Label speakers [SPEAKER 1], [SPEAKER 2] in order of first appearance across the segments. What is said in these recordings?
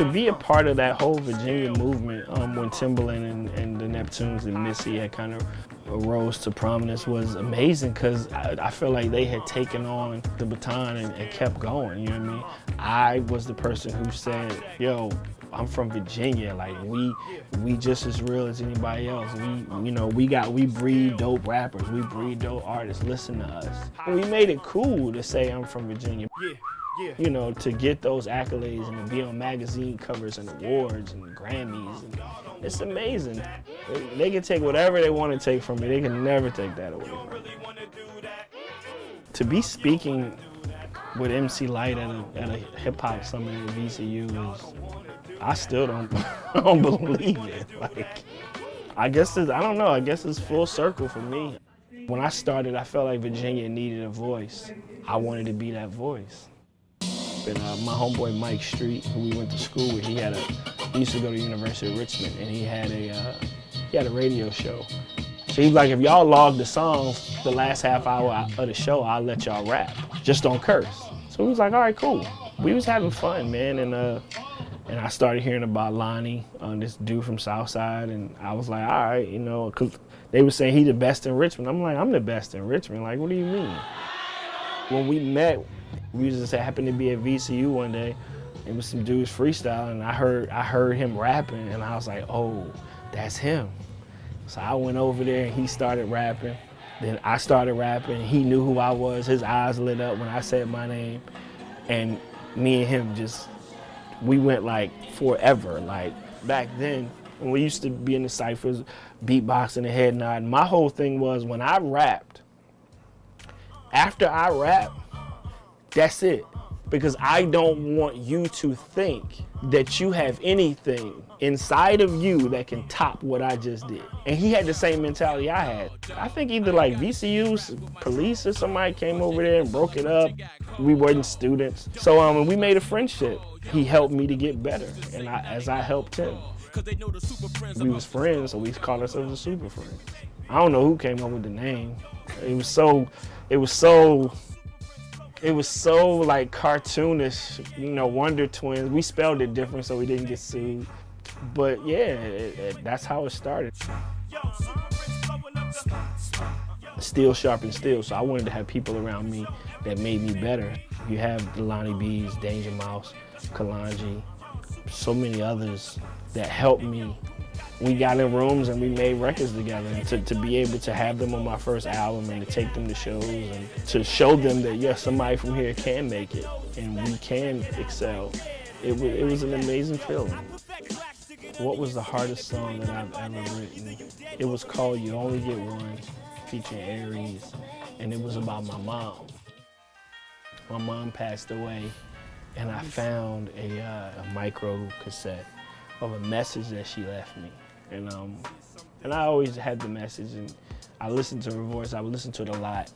[SPEAKER 1] to be a part of that whole Virginia movement, when Timbaland and the Neptunes and Missy had kind of rose to prominence, was amazing, because I feel like they had taken on the baton and kept going, you know what I mean? I was the person who said, yo, I'm from Virginia, like we just as real as anybody else. We breed dope rappers, we breed dope artists, listen to us. We made it cool to say I'm from Virginia. You know, to get those accolades and to be on magazine covers and awards and Grammys. And it's amazing. They can take whatever they want to take from me. They can never take that away from me. To be speaking with MC Lyte at a hip hop summit at VCU is, I still don't believe it. Like, I don't know, I guess it's full circle for me. When I started, I felt like Virginia needed a voice. I wanted to be that voice. And my homeboy Mike Street, who we went to school with, he used to go to the University of Richmond, and he had a radio show. So he's like, if y'all log the songs, the last half hour of the show, I'll let y'all rap. Just don't curse. So we was like, all right, cool. We was having fun, man, and I started hearing about Lonnie, this dude from Southside, and I was like, all right, you know, because they were saying he the best in Richmond. I'm like, I'm the best in Richmond. Like, what do you mean? When we met, we just happened to be at VCU one day. It was some dudes freestyling, and I heard him rapping, and I was like, oh, that's him. So I went over there, and he started rapping. Then I started rapping. He knew who I was. His eyes lit up when I said my name, and me and him we went like forever. Like back then, when we used to be in the cyphers, beatboxing and head nodding, my whole thing was when I rapped, after I rap, that's it. Because I don't want you to think that you have anything inside of you that can top what I just did. And he had the same mentality I had. I think either like VCU's police or somebody came over there and broke it up. We weren't students. So we made a friendship. He helped me to get better, and as I helped him. We was friends, so we called ourselves the Super Friends. I don't know who came up with the name. It was so like cartoonish, you know, Wonder Twins. We spelled it different so we didn't get sued. But yeah, that's how it started. Steel sharpens steel, so I wanted to have people around me that made me better. You have the Lonnie B's, Danger Mouse, Kalanji, so many others that helped me. We got in rooms and we made records together, and to be able to have them on my first album and to take them to shows and to show them that, yes, somebody from here can make it and we can excel. It was an amazing feeling. What was the hardest song that I've ever written? It was called You Only Get One, featuring Aries, and it was about my mom. My mom passed away, and I found a micro cassette of a message that she left me. And I always had the message, and I listened to her voice. I would listen to it a lot.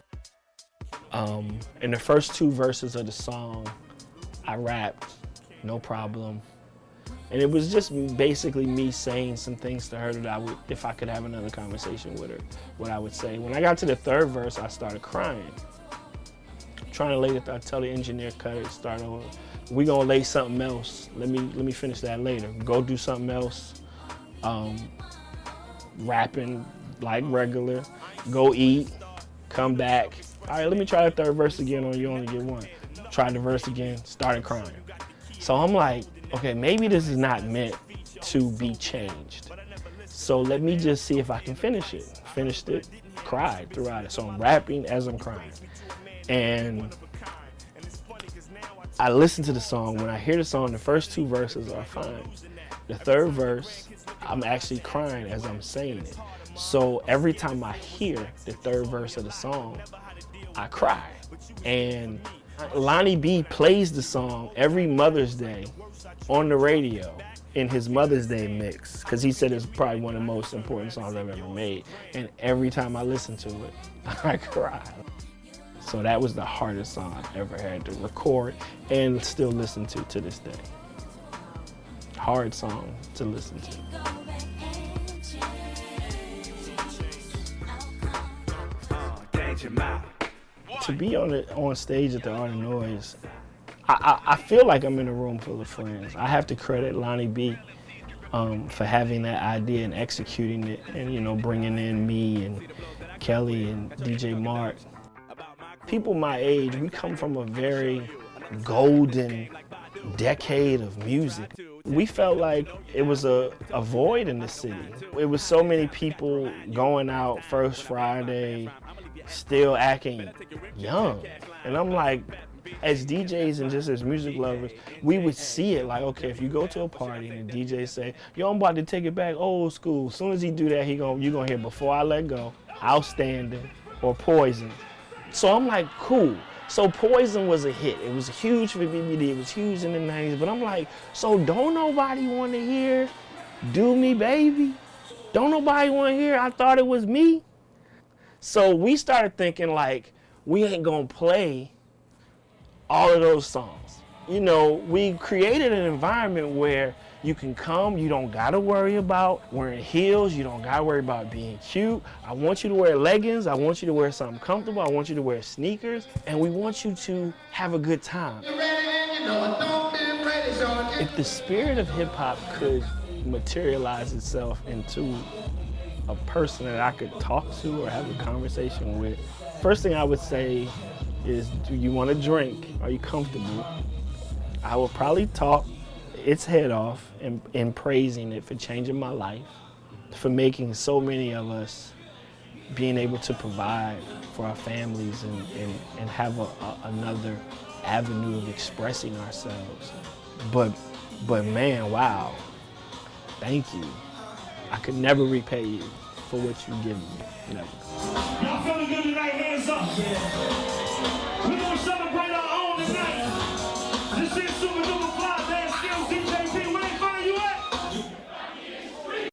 [SPEAKER 1] In the first two verses of the song, I rapped, no problem. And it was just basically me saying some things to her that if I could have another conversation with her, what I would say. When I got to the third verse, I started crying. Trying to lay it, I tell the engineer, cut it, start over. We gonna lay something else. Let me finish that later. Go do something else. Rapping like regular. Go eat. Come back. All right, let me try the third verse again on You Only Get One. Tried the verse again. Started crying. So I'm like, okay, maybe this is not meant to be changed. So let me just see if I can finish it. Finished it. Cried throughout it. So I'm rapping as I'm crying. And I listen to the song. When I hear the song, the first two verses are fine. The third verse, I'm actually crying as I'm saying it. So every time I hear the third verse of the song, I cry. And Lonnie B plays the song every Mother's Day on the radio in his Mother's Day mix, because he said it's probably one of the most important songs I've ever made. And every time I listen to it, I cry. So that was the hardest song I've ever had to record and still listen to this day. Hard song to listen to. To be on stage at the Art of Noise, I feel like I'm in a room full of friends. I have to credit Lonnie B for having that idea and executing it, and bringing in me and Kelly and DJ Mark. People my age, we come from a very golden decade of music. We felt like it was a void in the city. It was so many people going out First Friday, still acting young. And I'm like, as DJs and just as music lovers, we would see it like, okay, if you go to a party and the DJ say, yo, I'm about to take it back old school. As soon as he do that, you're gonna hear Before I Let Go, Outstanding, or Poison. So I'm like, cool. So Poison was a hit. It was huge for BBD. It was huge in the 90s. But I'm like, so don't nobody want to hear Do Me Baby? Don't nobody want to hear I Thought It Was Me? So we started thinking like, we ain't gonna play all of those songs. We created an environment where you can come, you don't gotta worry about wearing heels, you don't gotta worry about being cute. I want you to wear leggings, I want you to wear something comfortable, I want you to wear sneakers, and we want you to have a good time. If the spirit of hip hop could materialize itself into a person that I could talk to or have a conversation with, first thing I would say is, do you want to drink? Are you comfortable? I will probably talk its head off in praising it for changing my life, for making so many of us being able to provide for our families and have another avenue of expressing ourselves. But man, wow, thank you. I could never repay you for what you give me, never.
[SPEAKER 2] Y'all feeling good tonight? Hands up. Yeah. We're gonna celebrate our own tonight. This is Super Duper.